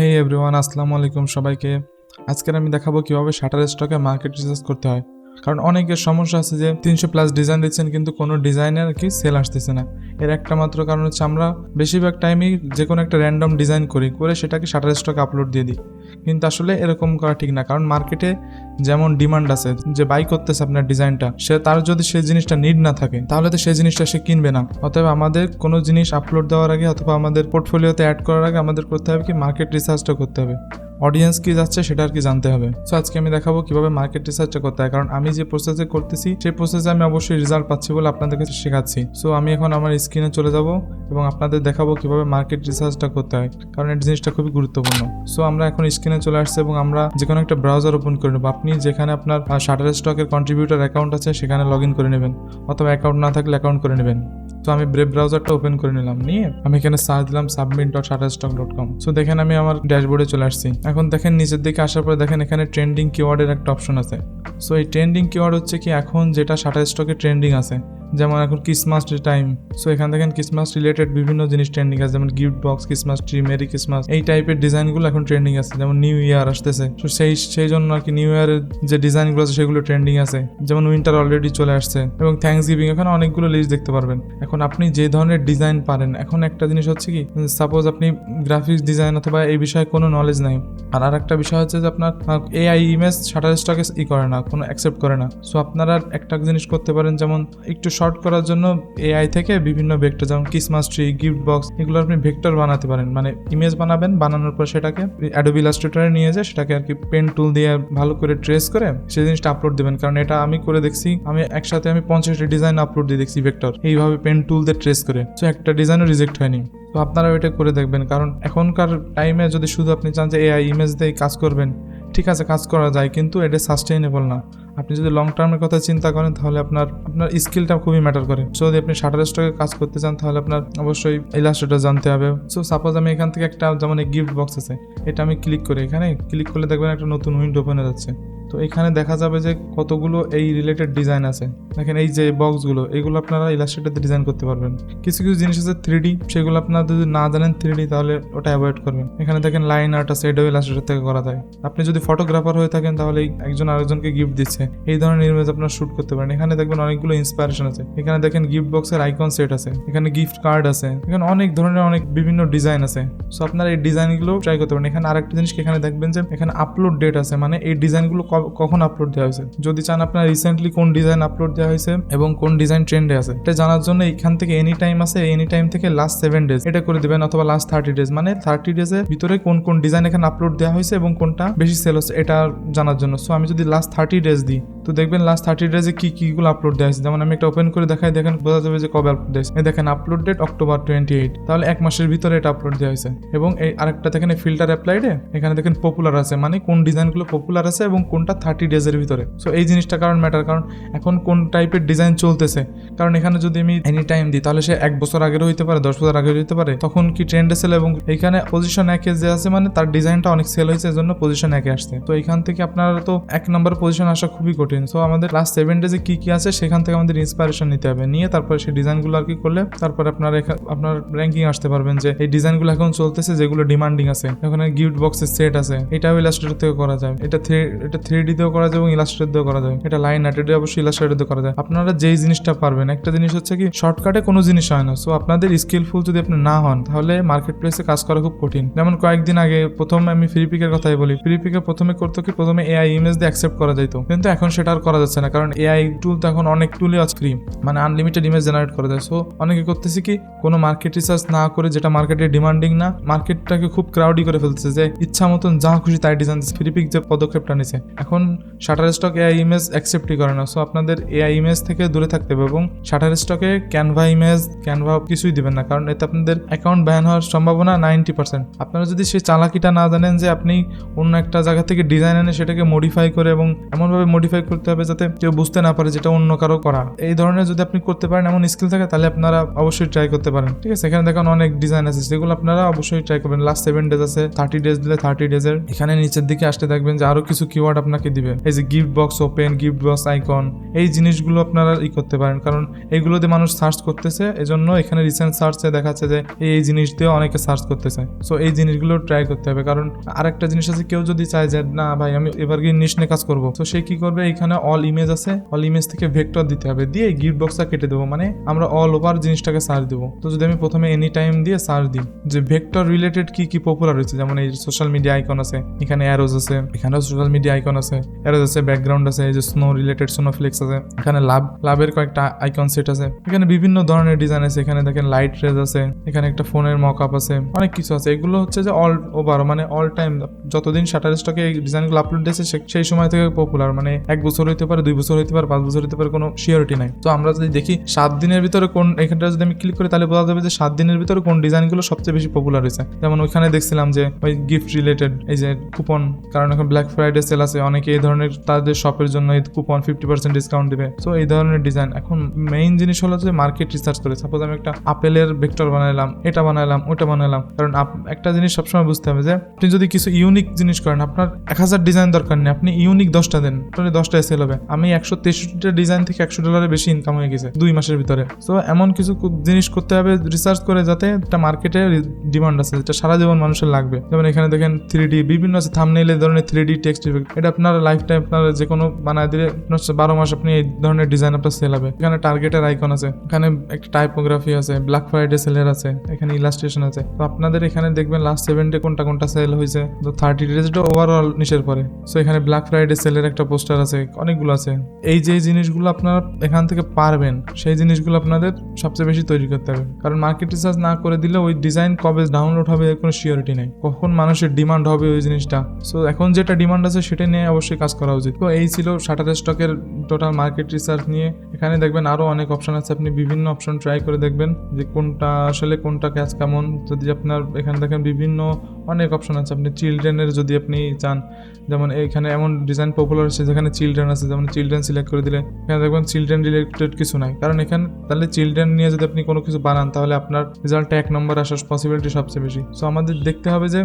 হেই everyone, আসসালামু আলাইকুম সবাইকে। আজকের আমি দেখাবো কিভাবে শাটারস্টকে মার্কেট রিসার্চ করতে হয়। কারণ অনেকের সমস্যা আছে যে 300+ ডিজাইন দিচ্ছেন কিন্তু কোনো ডিজাইনের কি সেল আসতেছে না। এর একটা মাত্র কারণ হচ্ছে আমরা বেশিরভাগ টাইমেই যে কোনো একটা র্যান্ডম ডিজাইন করে সেটাকে শাটারস্টকে আপলোড দিয়ে দিই। কিন্তু আসলে এরকম করা ঠিক না, কারণ মার্কেটে যেমন ডিমান্ড আছে, যে বাই করতেছে আপনার ডিজাইনটা, তার যদি সেই জিনিসটা নিড না থাকে তাহলে তো সেই জিনিসটা সে কিনবে না। অতএব আমাদের কোনো জিনিস আপলোড দেওয়ার আগে অথবা আমাদের পোর্টফোলিওতে অ্যাড করার আগে আমাদের করতে হবে কি, মার্কেট রিসার্চটা করতে হবে। অডিয়েন্স কি যাচ্ছে সেটা আর কি জানতে হবে। সো আজকে আমি দেখাবো কিভাবে মার্কেট রিসার্চটা করতে হয়, কারণ আমি যে প্রসেসে করতেছি সেই প্রসেসে আমি অবশ্যই রেজাল্ট পাচ্ছি বলে আপনাদেরকে শেখাচ্ছি। সো আমি এখন আমার স্ক্রিনে চলে যাব এবং আপনাদের দেখাবো কিভাবে মার্কেট রিসার্চটা করতে হয়, কারণ এই জিনিসটা খুবই গুরুত্বপূর্ণ। সো আমরা এখন স্ক্রিনে চলে আসছি এবং আমরা যে কোনো একটা ব্রাউজার ওপেন করে নেব। আপনি যেখানে আপনার শাটারস্টকের কন্ট্রিবিউটর অ্যাকাউন্ট আছে সেখানে লগ ইন করে নেবেন, অথবা অ্যাকাউন্ট না থাকলে অ্যাকাউন্ট করে নেবেন। তো আমি ব্রেভ ব্রাউজারটা ওপেন করে নিলাম, নিয়ে আমি এখানে সার্চ দিলাম submit.shutterstock.com। সো দেখেন আমি আমার ড্যাশবোর্ডে চলে আসছি। এখন দেখেন নিচের দিকে আসার পরে দেখেন এখানে ট্রেন্ডিং কিওয়ার্ডের একটা অপশন আছে। সো এই ট্রেন্ডিং কিওয়ার্ড হচ্ছে কি এখন যেটা শাটারস্টকে ট্রেন্ডিং আছে, যেমন এখন ক্রিসমাস টাইম। সো এখানে দেখেন ক্রিসমাস রিলেটেড বিভিন্ন জিনিস ট্রেন্ডিং আছে, যেমন gift box, Christmas tree, merry Christmas, এই টাইপের ডিজাইনগুলো এখন ট্রেন্ডিং আছে। যেমন নিউ ইয়ার আসতেছে, তো সেই জন্য আর কি নিউ ইয়ারের যে ডিজাইনগুলো আছে সেগুলো ট্রেন্ডিং আছে। যেমন উইন্টার অলরেডি চলে আসছে এবং থ্যাঙ্কস গিভিং, এখানে অনেকগুলো লিস্ট দেখতে পারবেন। এখন আপনি যে ধরনের ডিজাইন পারেন, এখন একটা জিনিস হচ্ছে কি, সাপোজ আপনি গ্রাফিক্স ডিজাইন অথবা এই বিষয়ে কোনো নলেজ নাই, আর একটা বিষয় হচ্ছে যে আপনার এআই ইমেজ শাটারস্টকে করে না, কোনো অ্যাকসেপ্ট করে না। সো আপনারা একটা জিনিস করতে পারেন, যেমন একটু শর্ট করার জন্য এআই থেকে বিভিন্ন ভেক্টর, যেমন ক্রিসমাস ট্রি, গিফট বক্স, এগুলো আপনি ভেক্টর বানাতে পারেন। মানে ইমেজ বানাবেন, বানানোর পর সেটাকে অ্যাডোবি ইলাস্ট্রেটরে নিয়ে যায়, সেটাকে আর কি পেন টুল দিয়ে ভালো করে ট্রেস করে সেই জিনিসটা আপলোড দেবেন। কারণ এটা আমি করে দেখছি, আমি একসাথে 50টি ডিজাইন আপলোড দিয়ে দেখছি ভেক্টর এইভাবে পেন টুল দিয়ে ট্রেস করে। সো একটা ডিজাইনও রিজেক্ট হয়নি। তো আপনারা ওইটা করে দেখবেন, কারণ এখনকার টাইমে যদি শুধু আপনি চান যে এআই ইমেজ দিয়ে কাজ করবেন, ঠিক আছে কাজ করা যায়, কিন্তু এটা সাস্টেইনেবল না। আপনি যদি লং টার্মের কথা চিন্তা করেন তাহলে আপনার স্কিলটা খুবই ম্যাটার করে। সো যদি আপনি শাটারস্টকে কাজ করতে চান তাহলে আপনার অবশ্যই ইলাস্ট্রেটর জানতে হবে। সো সাপোজ আমি এখান থেকে একটা, যেমন এই গিফট বক্স আছে, এটা আমি ক্লিক করি, এখানে ক্লিক করলে দেখবেন একটা নতুন উইন্ডো ওপেন হয়ে যাচ্ছে। তো এখানে দেখা যাবে যে কতগুলো এই রিলেটেড ডিজাইন আছে। দেখেন এই যে বক্সগুলো, এগুলো আপনারা ইলাস্ট্রেটরে ডিজাইন করতে পারবেন। কিছু কিছু জিনিস আছে 3D, সেগুলো আপনারা যদি না জানেন 3D তাহলে ওটা অ্যাভয়েড করবেন। এখানে দেখেন লাইন আর্ট আছে, এটাও ইলাস্ট্রেটর থেকে করা যায়। আপনি যদি ফটোগ্রাফার হয়ে থাকেন তাহলে একজন আরেকজনকে গিফট দিচ্ছে, এই ধরনের ইমেজ আপনারা শুট করতে পারেন। এখানে দেখবেন অনেকগুলো ইন্সপিরেশন আছে। এখানে দেখেন গিফট বক্সের আইকন সেট আছে, এখানে গিফট কার্ড আছে, এখানে অনেক ধরনের অনেক বিভিন্ন ডিজাইন আছে। সো আপনারা এই ডিজাইনগুলো ট্রাই করতে পারেন। এখানে আরেকটা জিনিস এখানে দেখবেন যে এখানে আপলোড ডেট আছে, মানে এই ডিজাইনগুলো কখন আপলোড দেওয়া হয়েছে। যদি চান আপনার রিসেন্টলি কোন ডিজাইন আপলোড দেওয়া হয়েছে এবং কোন ডিজাইন ট্রেন্ডে আছে, এটা জানার জন্য এখান থেকে এনি টাইম আছে, এনি টাইম থেকে লাস্ট 7 ডেজ এটা করে দিবেন, অথবা লাস্ট 30 ডেজ, মানে 30 ডেজের ভিতরে কোন কোন ডিজাইন এখানে আপলোড দেওয়া হয়েছে এবং কোনটা বেশি সেল হচ্ছে এটা জানার জন্য। সো আমি যদি লাস্ট 30 ডেজ দিই, তো দেখবেন লাস্ট 30 ডেজে কিগুলো আপলোড দেওয়া হয়েছে। যেমন আমি একটা ওপেন করে দেখাই, দেখেন বোঝা যাবে যে কবে আপলোড দিয়েছে। এই দেখেন আপলোড ডেট October 28, তাহলে 1 মাসের ভিতরে এটা আপলোড দেওয়া হয়েছে। এবং এই আরেকটা দেখেন ফিল্টার অ্যাপ্লাইডে এখানে দেখেন পপুলার আছে, মানে কোন ডিজাইনগুলো পপুলার আছে এবং কোনটা 30 ডেজের ভিতরে। সো এই জিনিসটা কারণ ম্যাটার, কারণ এখন কোন টাইপের ডিজাইন চলতেছে। কারণ এখানে যদি আমি এনি টাইম দিই তাহলে সে 1 বছর আগেরও হইতে পারে, 10 বছর আগের হইতে পারে, তখন কি ট্রেন্ডে সেল। এবং এইখানে পজিশন 1-এ যে আছে, মানে তার ডিজাইনটা অনেক সেল হয়েছে, এজন্য পজিশন 1-এ আসছে। তো এখান থেকে আপনারা তো 1 নম্বর পজিশন আসা খুবই কঠিন। সো আমাদের লাস্ট 7 ডেজে কি আছে সেখান থেকে আমাদের ইন্সপিরেশন নিতে হবে, নিয়ে তারপরে সেই ডিজাইনগুলো আর কি করলে তারপরে আপনার র্যাঙ্কিং আসতে পারবেন যে এই ডিজাইনগুলো এখন চলতেছে, যেগুলো ডিমান্ডিং আছে। এখানে গিফট বক্সের সেট আছে, এটাও ইলাস্ট্রেটর থেকে করা যায়, এটা 3D তেও করা যায় এবং ইলাস্ট্রেটর দিয়েও করা যায়। এটা লাইন আর্ট, এটা অবশ্যই ইলাস্ট্রেটর দিয়ে করা যায়। আপনারা যেই জিনিসটা পারবেন, একটা জিনিস হচ্ছে কি শর্টকাটে কোনো জিনিস হয় না। সো আপনাদের স্কিলফুল যদি আপনি না হন তাহলে মার্কেট প্লেসে কাজ করা খুব কঠিন। যেমন কয়েকদিন আগে প্রথম আমি ফ্রিপিকের কথাই বলি, ফ্রিপিকে প্রথমে করতো কি, প্রথমে এআই ইমেজ দিয়ে অ্যাকসেপ্ট করা যাইতো, কিন্তু এখন সেটা আর করা যাচ্ছে না, কারণ এআই টুল তো এখন অনেক টুলই আছে ফ্রি, মানে আনলিমিটেড ইমেজ জেনারেট করা যায়। সো অনেকে করতেছে কি, কোনো মার্কেট রিসার্চ না করে, যেটা মার্কেটে ডিমান্ডিং না, মার্কেটটাকে খুব ক্রাউডি করে ফেলতেছে, যে ইচ্ছা মতন যা খুশি তাই ডিজাইন দিচ্ছে। ফ্রিপিক যে পদক্ষেপটা নিছে, এখন শাটারস্টক এআই ইমেজ অ্যাকসেপ্টই করে না। সো আপনাদের এআই ইমেজ থেকে দূরে থাকতে হবে এবং শাটারস্টকে ক্যানভা ইমেজ, ক্যানভা কিছুই দিবেন না, কারণ এতে আপনাদের অ্যাকাউন্ট ব্যান হওয়ার সম্ভাবনা 90%। আপনারা যদি সেই চালাকিটা না জানেন যে আপনি অন্য একটা জায়গা থেকে ডিজাইন এনে সেটাকে মডিফাই করে, এবং এমনভাবে মডিফাই করতে হবে যাতে কেউ বুঝতে না পারে যেটা অন্য কারো করা, এই ধরনের যদি আপনি করতে পারেন, এমন স্কিল থাকে, তাহলে আপনারা অবশ্যই ট্রাই করতে পারেন। ঠিক আছে, এখানে দেখেন অনেক ডিজাইন আছে, সেগুলো আপনারা অবশ্যই ট্রাই করবেন। লাস্ট 7 ডেজ আছে, 30 ডেজ দিলে 30 ডেজের। এখানে নিচের দিকে আসতে দেখবেন যে আরো কিছু কিওয়ার্ড আপনাকে দিবে। এই যে gift box open, gift box icon, এই জিনিসগুলো আপনারা করতে পারেন, কারণ এইগুলো দিয়ে মানুষ সার্চ করতেছে, এজন্য এখানে রিসেন্ট সার্চে দেখাচ্ছে যে এই জিনিস দিয়ে অনেকে সার্চ করতেছে। সো এই জিনিসগুলো ট্রাই করতে হবে। কারণ আরেকটা জিনিস আছে, কেউ যদি চায় যে না ভাই আমি এভারগ্রিন নিশ নিয়ে কাজ করবো, তো সে কি করবে, এখানে অল ইমেজ আছে, অল ইমেজ থেকে ভেক্টর দিতে হবে, দিয়ে গিফট বক্সটা কেটে দেবো, মানে আমরা অল ওভার জিনিসটাকে সার্চ দেবো। তো যদি আমি প্রথমে এনি টাইম দিয়ে সার্চ দিই যে ভেক্টর রিলেটেড কি কি পপুলার হয়েছে, যেমন এই সোশ্যাল মিডিয়া আইকন আছে, এখানে অ্যারোজ আছে, এখানেও সোশ্যাল মিডিয়া আইকন আছে, অ্যারোজ আছে, ব্যাকগ্রাউন্ড আছে, এই যে স্নো রিলেটেড স্নোফ্লেক্স আছে, এখানে লাভের কয়েকটা আইকন সেট আছে, এখানে বিভিন্ন ধরনের ডিজাইন আছে, এখানে দেখেন লাইট রেজ আছে, এখানে একটা ফোনের মকআপ আছে, অনেক কিছু আছে। এগুলো হচ্ছে যে অল ওভার, মানে অল টাইম যতদিন শাটারস্টকে এই ডিজাইনগুলো আপলোড দিয়েছে সেই সময় থেকে পপুলার, মানে 1 বছর হইতে পারে, 2 বছর হইতে পারে, 5 বছর হইতে পারে, কোনো সিওরিটি নাই। তো আমরা যদি দেখি 7 দিনের ভিতরে কোন, এখানটা যদি আমি ক্লিক করি তাহলে বোঝা যাবে যে 7 দিনের ভিতরে কোন ডিজাইনগুলো সবচেয়ে বেশি পপুলার হয়েছে। যেমন ওইখানে দেখছিলাম যে ওই গিফট রিলেটেড এই যে কুপন, কারণ এখন ব্ল্যাক ফ্রাইডে সেল আছে, অনেকে এই ধরনের তাদের শপের জন্য এই কুপন 50% ডিসকাউন্ট দিবে। সো এই ধরনের ডিজাইন এখন মেইন জিনিস হলো যে মার্কেট রিসার্চ করে। সাপোজ আমি একটা আপেলের ভেক্টর বানাইলাম, এটা বানাইলাম, ওটা বানাইলাম, কারণ একটা জিনিস সবসময় বুঝতে হবে যে আপনি যদি কিছু ইউনিক জিনিস করেন, আপনার 1000 ডিজাইন দরকার নেই, আপনি ইউনিক 10টা দেন, তাহলে 10টায় সেল হবে। আমি 163টা ডিজাইন থেকে $100 বেশি ইনকাম হয়ে গেছে 2 মাসের ভিতরে। সো এমন কিছু জিনিস করতে হবে রিসার্চ করে, যাতে একটা মার্কেটে ডিমান্ড আছে, যেটা সারা জীবন মানুষের লাগবে। যেমন এখানে দেখেন 3D বিভিন্ন আছে, থাম্বনেইল এই ধরনের 3D টেক্সট ইফেক্ট, এটা আপনার লাইফ টাইম আপনার যে কোনো বানায় দিলে 12 মাস আপনি এই ধরনের ডিজাইন আপনার সেল হবে। এখানে টার্গেটের আইকন আছে, এখানে একটা টাইপোগ্রাফি আছে, ব্ল্যাক ফ্রাইডে সেলের আছে, এখানে ইলাস্ট্রেশন আছে। তো আপনাদের এখানে দেখবেন লাস্ট 7 ডে কোনটা সেল হয়েছে, তো 30 ডেজটা ওভারঅল নিচের পরে। সো এখানে ব্ল্যাক ফ্রাইডে সেলের একটা পোস্টার আছে, অনেকগুলো আছে। এই যে জিনিসগুলো আপনারা এখান থেকে পারবেন, সেই জিনিসগুলো আপনাদের সবচেয়ে বেশি তৈরি করতে হবে, কারণ মার্কেট রিসার্চ না করে দিলে ওই ডিজাইন কবে ডাউনলোড হবে এর কোনো সিওরিটি নেই, কখন মানুষের ডিমান্ড হবে ওই জিনিসটা। সো এখন যেটা ডিমান্ড আছে সেটা নিয়ে অবশ্যই কাজ করা উচিত। তো এই ছিল শাটারস্টকের টোটাল মার্কেট রিসার্চ নিয়ে। এখানে দেখবেন আরো অনেক অপশন আছে, আপনি বিভিন্ন অপশন ট্রাই করে দেখবেন যে কোনটা আসলে কোনটা কাজ কেমন। যদি আপনার এখানে দেখেন বিভিন্ন অনেক অপশন আছে, আপনি চিলড্রেনের যদি আপনি চান, যেমন এখানে এমন ডিজাইন পপুলার আছে যেখানে চিলড্রেন আছে, যেমন চিলড্রেন সিলেক্ট করে দিলে এখানে দেখবেন চিলড্রেন রিলেটেড কিছু নাই, কারণ এখানে তাহলে চিলড্রেন নিয়ে যদি আপনি কোনো কিছু বানান তাহলে আপনার রেজাল্টটা 1 নম্বর আসার পসিবিলিটি সবচেয়ে বেশি। সো আমাদের দেখতে হবে যে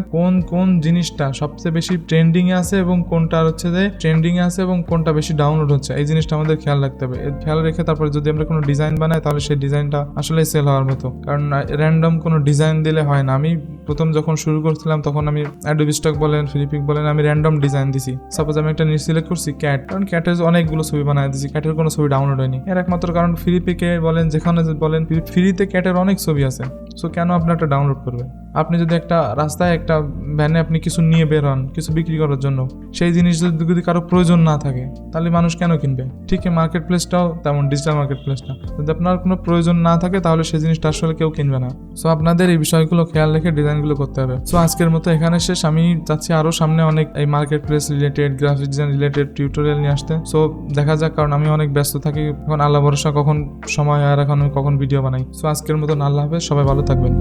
কোন জিনিসটা সবচেয়ে বেশি ট্রেন্ডিং এ আছে এবং কোনটা হচ্ছে যে ট্রেন্ডিং এ আছে এবং কোনটা বেশি ডাউনলোড হচ্ছে, এই জিনিসটা আমাদের খেয়াল রাখতে হবে। খেয়াল রেখে তারপরে যদি আমরা কোনো ডিজাইন বানাই তাহলে সেই ডিজাইনটা আসলে সেল হওয়ার মতো, কারণ র্যান্ডম কোনো ডিজাইন দিলে হয় না। আমি প্রথম যখন শুরু করছিলাম তখন আমি অ্যাডোবি স্টক বলেন, ফিলিপিক বলেন, আমি র্যান্ডম ডিজাইন দিছি। সাপোজ আমি একটা নিয়ে সিলেক্ট করছি ক্যাট, কারণ ক্যাটের অনেকগুলো ছবি বানায় দিছি, ক্যাটের কোনো ছবি ডাউনলোড হয়নি। এর একমাত্র কারণ ফিলিপিকে বলেন, যেখানে বলেন ফ্রিতে ক্যাটের অনেক ছবি আছে, সো কেন আপনি একটা ডাউনলোড করবেন? আপনি যদি একটা রাস্তায় একটা ভ্যানে আপনি কিছু নিয়ে বের হন কিছু বিক্রি করার জন্য, সেই জিনিস যদি কারো প্রয়োজন না থাকে তাহলে মানুষ কেন কিনবে? ঠিক মার্কেট প্লেসটাও তেমন, ডিজিটাল মার্কেট প্লেসটা যদি আপনার কোনো প্রয়োজন না থাকে তাহলে সেই জিনিসটা আসলে কেউ কিনবে না। সো আপনাদের এই বিষয়গুলো খেয়াল রেখে ডিজাইনগুলো করতে হবে। সো আজকের মতো এখানে শেষ। আমি চাচ্ছি আরো সামনে অনেক এই market place related, graphic design related tutorial নিয়ে আসতে। সো দেখা যাক, কারণ আমি অনেক ব্যস্ত থাকি, এখন আল্লাহ ভরসা কখন সময় হয় আর এখন কখন ভিডিও বানাই। সো আজকের মতো আল্লাহ হাফেজ, সবাই ভালো থাকবেন।